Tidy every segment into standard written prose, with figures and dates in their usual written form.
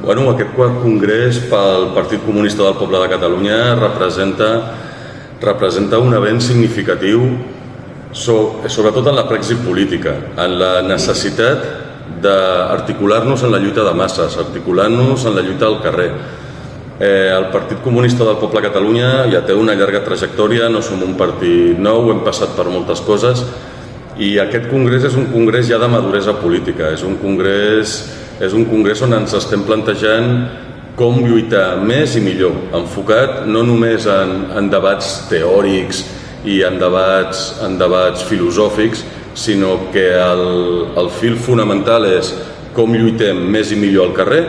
Bueno, aquest quart congrés pel Partit Comunista del Poble de Catalunya representa un avenç significatiu, sobretot en la praxi política, en la necessitat d'articular-nos en la lluita de masses, articular-nos en la lluita al carrer. El Partit Comunista del Poble de Catalunya ja té una llarga trajectòria, no som un partit nou, hem passat per moltes coses, i aquest congrés és un congrés ja de maduresa política, és un congrés on ens estem plantejant com lluitar més i millor, enfocat no només en debats teòrics i en debats filosòfics, sinó que el fil fonamental és com lluitem més i millor al carrer,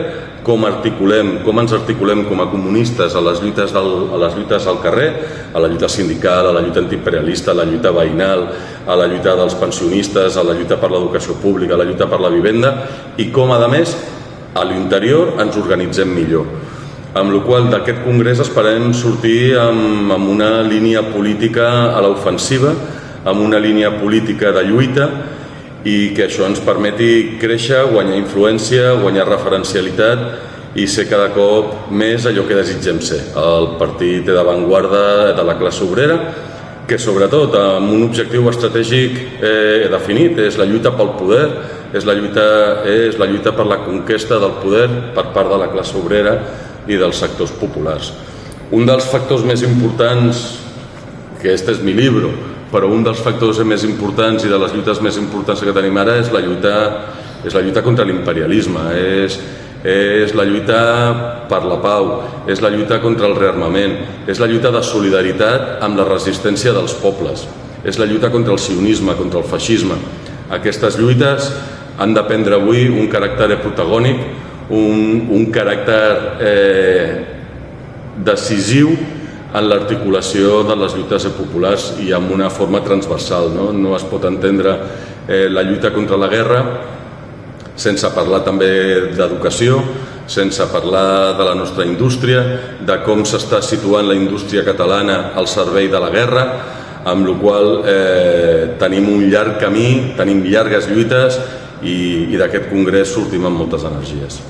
com ens articulem com a comunistes a les lluites al carrer, a la lluita sindical, a la lluita antiimperialista, a la lluita veïnal, a la lluita dels pensionistes, a la lluita per l'educació pública, a la lluita per la vivenda, i com, a més, a l'interior ens organitzem millor. Amb la qual cosa d'aquest congrés esperem sortir amb una línia política a l'ofensiva, amb una línia política de lluita, i que això ens permeti créixer, guanyar influència, guanyar referencialitat i ser cada cop més allò que desitgem ser, el partit d'avantguarda de la classe obrera, que sobretot amb un objectiu estratègic definit, és la lluita pel poder, és la lluita per la conquesta del poder per part de la classe obrera i dels sectors populars. Un dels factors més importants, que este és mi llibre, però un dels factors més importants i de les lluites més importants que tenim ara és la lluita contra l'imperialisme, és la lluita per la pau, és la lluita contra el rearmament, és la lluita de solidaritat amb la resistència dels pobles, és la lluita contra el sionisme, contra el feixisme. Aquestes lluites han de prendre avui un caràcter protagònic, un caràcter decisiu en l'articulació de les lluites populars i amb una forma transversal. No es pot entendre la lluita contra la guerra sense parlar també d'educació, sense parlar de la nostra indústria, de com s'està situant la indústria catalana al servei de la guerra, amb la qual cosa tenim un llarg camí, tenim llargues lluites i d'aquest congrés sortim amb moltes energies.